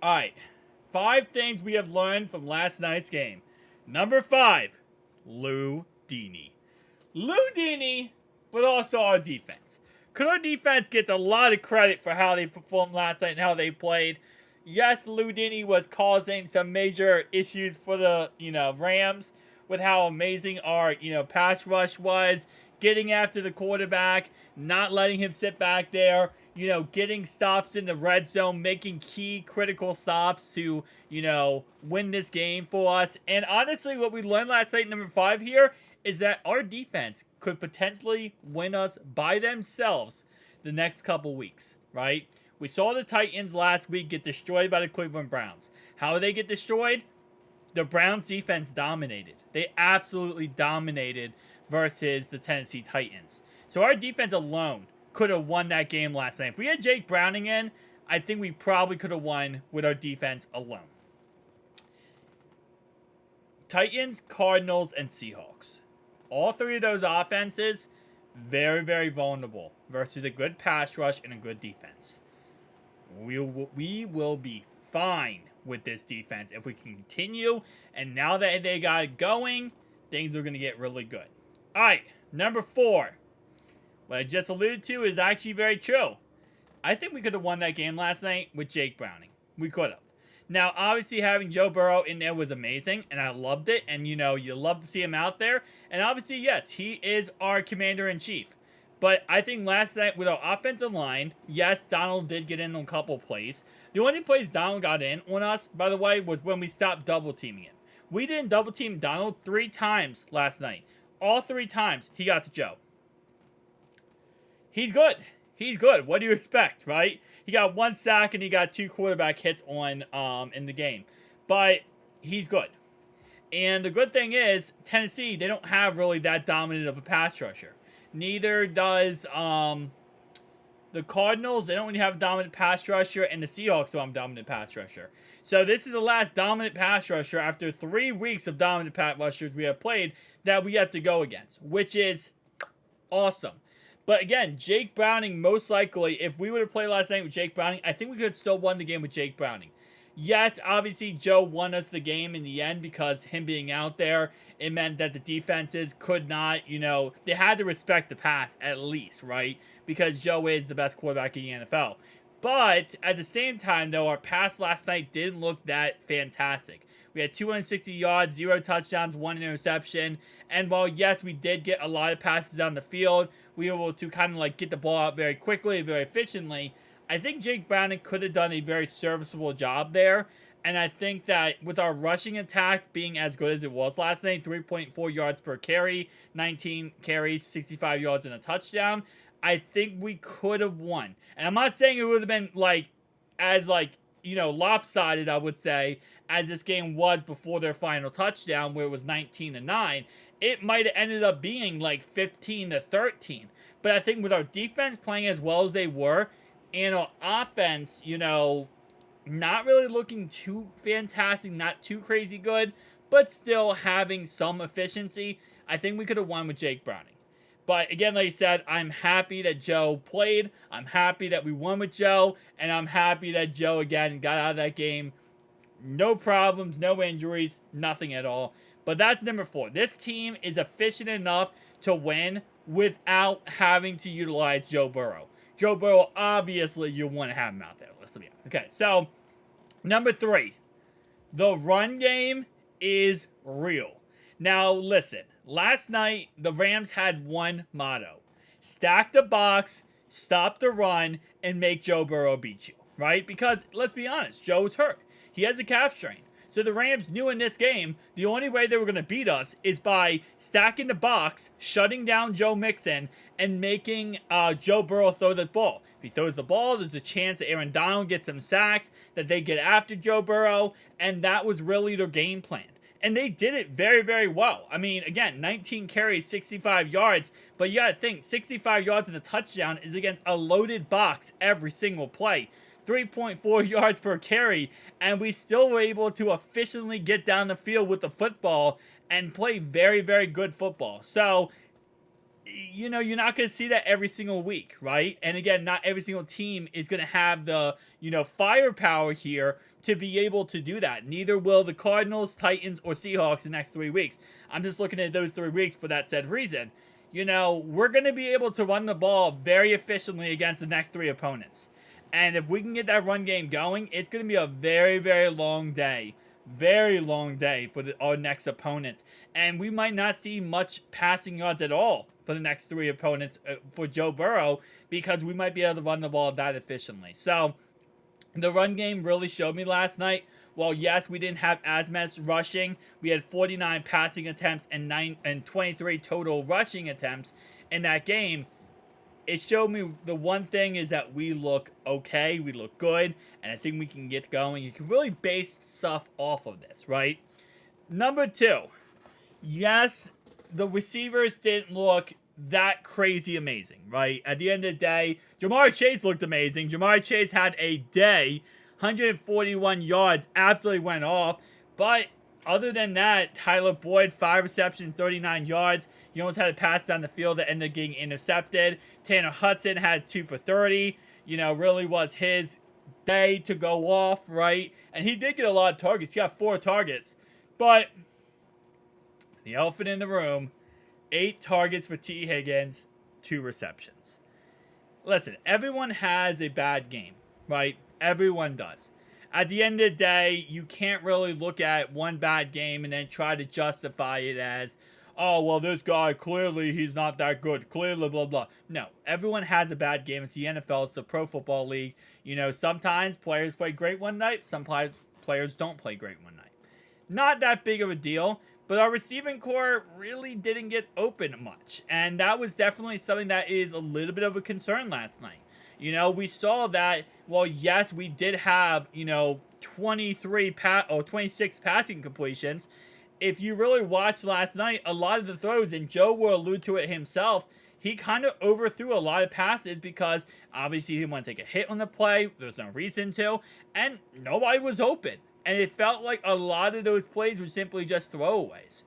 Alright. 5 things we have learned from last night's game. Number 5. Lou Dini. Lou Dini, but also our defense. Because our defense gets a lot of credit for how they performed last night and how they played. Yes, Lou Dini was causing some major issues for the, Rams with how amazing our, pass rush was, getting after the quarterback, not letting him sit back there, getting stops in the red zone, making key critical stops to, win this game for us. And honestly, what we learned last night, number 5 here, is that our defense could potentially win us by themselves the next couple weeks, right? We saw the Titans last week get destroyed by the Cleveland Browns. How did they get destroyed? The Browns defense dominated. They absolutely dominated versus the Tennessee Titans. So our defense alone could have won that game last night. If we had Jake Browning in, I think we probably could have won with our defense alone. Titans, Cardinals, and Seahawks. All 3 of those offenses, very, very vulnerable versus a good pass rush and a good defense. We will be fine with this defense if we can continue. And now that they got it going, things are going to get really good. All right, number 4. What I just alluded to is actually very true. I think we could have won that game last night with Jake Browning. We could have. Now, obviously, having Joe Burrow in there was amazing, and I loved it. And, you love to see him out there. And obviously, yes, he is our commander-in-chief. But I think last night with our offensive line, yes, Donald did get in on a couple plays. The only plays Donald got in on us, by the way, was when we stopped double-teaming him. We didn't double-team Donald 3 times last night. All 3 times, he got to Joe. He's good. He's good. What do you expect, right? He got 1 sack and he got 2 quarterback hits on in the game. But he's good. And the good thing is, Tennessee, they don't have really that dominant of a pass rusher. Neither does the Cardinals. They don't really have a dominant pass rusher, and the Seahawks don't have a dominant pass rusher. So this is the last dominant pass rusher after 3 weeks of dominant pass rushers we have played that we have to go against, which is awesome. But again, Jake Browning, most likely, if we would have played last night with Jake Browning, I think we could have still won the game with Jake Browning. Yes, obviously, Joe won us the game in the end because him being out there, it meant that the defenses could not, they had to respect the pass at least, right? Because Joe is the best quarterback in the NFL. But at the same time, though, our pass last night didn't look that fantastic. We had 260 yards, 0 touchdowns, 1 interception. And while, yes, we did get a lot of passes down the field, we were able to kind of get the ball out very quickly, very efficiently. I think Jake Browning could have done a very serviceable job there. And I think that with our rushing attack being as good as it was last night, 3.4 yards per carry, 19 carries, 65 yards and a touchdown, I think we could have won. And I'm not saying it would have been lopsided, I would say, as this game was before their final touchdown, where it was 19-9. It might have ended up being 15-13. But I think with our defense playing as well as they were, and our offense, not really looking too fantastic, not too crazy good, but still having some efficiency, I think we could have won with Jake Browning. But again, like I said, I'm happy that Joe played. I'm happy that we won with Joe. And I'm happy that Joe, again, got out of that game. No problems, no injuries, nothing at all. But that's number 4. This team is efficient enough to win without having to utilize Joe Burrow. Joe Burrow, obviously, you want to have him out there. Let's be honest. Okay, so number 3. The run game is real. Now, listen. Last night, the Rams had one motto. Stack the box, stop the run, and make Joe Burrow beat you, right? Because, let's be honest, Joe's hurt. He has a calf strain. So the Rams knew in this game, the only way they were going to beat us is by stacking the box, shutting down Joe Mixon, and making Joe Burrow throw the ball. If he throws the ball, there's a chance that Aaron Donald gets some sacks, that they get after Joe Burrow, and that was really their game plan. And they did it very, very well. I mean, again, 19 carries, 65 yards. But you got to think, 65 yards and a touchdown is against a loaded box every single play. 3.4 yards per carry. And we still were able to efficiently get down the field with the football and play very, very good football. So, you're not going to see that every single week, right? And again, not every single team is going to have the, firepower here to be able to do that. Neither will the Cardinals, Titans, or Seahawks the next 3 weeks. I'm just looking at those 3 weeks for that said reason. We're going to be able to run the ball very efficiently against the next 3 opponents. And if we can get that run game going, it's going to be a very, very long day. Very long day for our next opponents. And we might not see much passing yards at all for the next 3 opponents for Joe Burrow, because we might be able to run the ball that efficiently. So, the run game really showed me last night. Well, yes, we didn't have as much rushing. We had 49 passing attempts and 23 total rushing attempts in that game. It showed me the one thing is that we look okay, we look good, and I think we can get going. You can really base stuff off of this, right? Number 2, yes, the receivers didn't look that crazy amazing, right? At the end of the day, Jamar Chase looked amazing. Jamar Chase had a day, 141 yards, absolutely went off. But other than that, Tyler Boyd, 5 receptions, 39 yards. He almost had a pass down the field that ended up getting intercepted. Tanner Hudson had 2 for 30. Really was his day to go off, right? And he did get a lot of targets. He got 4 targets. But the elephant in the room, 8 targets for T. Higgins, 2 receptions. Listen, everyone has a bad game, right? Everyone does. At the end of the day, you can't really look at one bad game and then try to justify it as, oh, well, this guy, clearly he's not that good. Clearly, blah, blah. No, everyone has a bad game. It's the NFL. It's the Pro Football League. Sometimes players play great one night. Some players don't play great one night. Not that big of a deal. But our receiving core really didn't get open much. And that was definitely something that is a little bit of a concern last night. We saw that, well, yes, we did have, 26 passing completions. If you really watched last night, a lot of the throws, and Joe will allude to it himself, he kind of overthrew a lot of passes because obviously he didn't want to take a hit on the play. There's no reason to. And nobody was open. And it felt like a lot of those plays were simply just throwaways.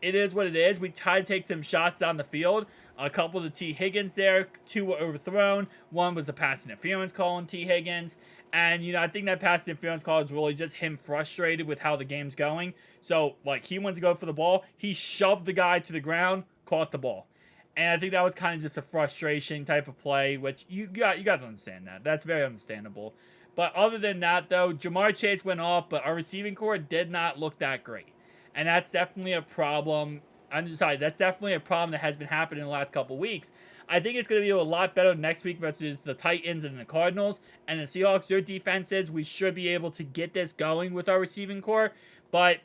It is what it is. We tried to take some shots down the field. A couple of the T. Higgins there. 2 were overthrown. 1 was a pass interference call on T. Higgins. And, I think that pass interference call is really just him frustrated with how the game's going. So, he went to go for the ball. He shoved the guy to the ground, caught the ball. And I think that was kind of just a frustration type of play, which you got to understand that. That's very understandable. But other than that, though, Jamar Chase went off, but our receiving core did not look that great. And that's definitely a problem. That's definitely a problem that has been happening in the last couple weeks. I think it's going to be a lot better next week versus the Titans and the Cardinals. And the Seahawks, their defenses, we should be able to get this going with our receiving core. But,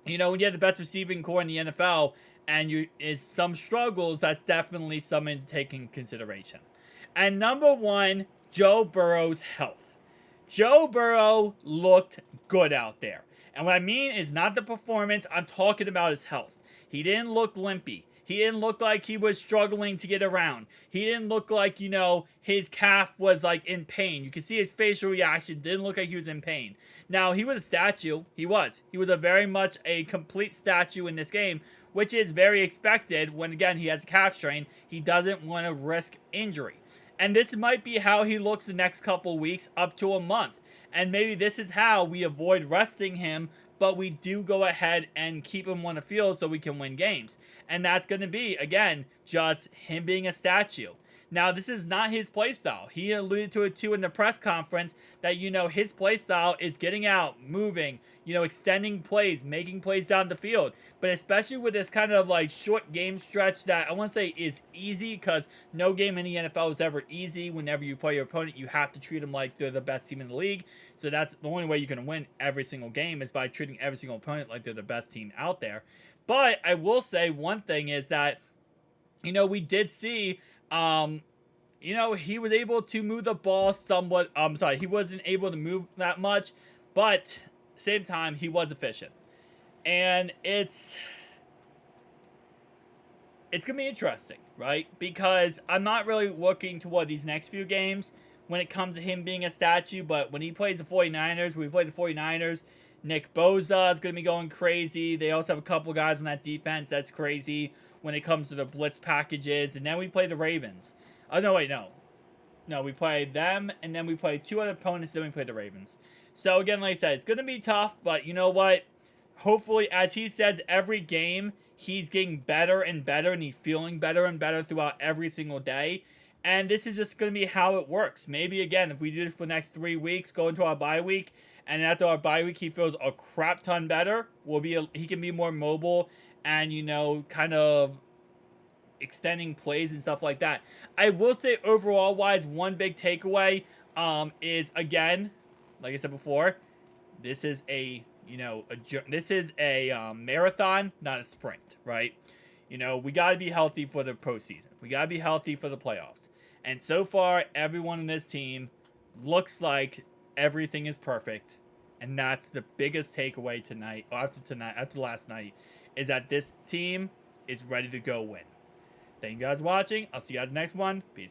when you have the best receiving core in the NFL and is some struggles, that's definitely something to take in consideration. And number 1, Joe Burrow's health. Joe Burrow looked good out there. And what I mean is not the performance, I'm talking about his health. He didn't look limpy. He didn't look like he was struggling to get around. He didn't look like, his calf was in pain. You can see his facial reaction. Didn't look like he was in pain. Now, he was a statue. He was. He was a very much a complete statue in this game, which is very expected when, again, he has a calf strain. He doesn't want to risk injury. And this might be how he looks the next couple weeks up to a month. And maybe this is how we avoid resting him, but we do go ahead and keep him on the field so we can win games. And that's going to be, again, just him being a statue. Now, this is not his play style. He alluded to it too in the press conference that, his play style is getting out, moving, extending plays, making plays down the field. But especially with this kind of short game stretch that I want to say is easy, because no game in the NFL is ever easy. Whenever you play your opponent, you have to treat them like they're the best team in the league. So that's the only way you can win every single game is by treating every single opponent like they're the best team out there. But I will say one thing is that, we did see, he was able to move the ball somewhat. He wasn't able to move that much, but at the same time, he was efficient. And it's going to be interesting, right? Because I'm not really looking toward these next few games when it comes to him being a statue, but when he plays the 49ers, Nick Bosa is going to be going crazy. They also have a couple guys on that defense that's crazy when it comes to the blitz packages. And then we play the Ravens. Oh, no, wait, no. No, we play them, and then we play 2 other opponents, then we play the Ravens. So again, like I said, it's going to be tough, but you know what? Hopefully, as he says, every game, he's getting better and better, and he's feeling better and better throughout every single day. And this is just going to be how it works. Maybe, again, if we do this for the next 3 weeks, go into our bye week, and after our bye week, he feels a crap ton better, he can be more mobile and, kind of extending plays and stuff like that. I will say overall wise, one big takeaway is, again, like I said before, this is a marathon, not a sprint, right? We got to be healthy for the postseason. We got to be healthy for the playoffs. And so far, everyone in this team looks like everything is perfect. And that's the biggest takeaway tonight, after last night, is that this team is ready to go win. Thank you guys for watching. I'll see you guys next one. Peace.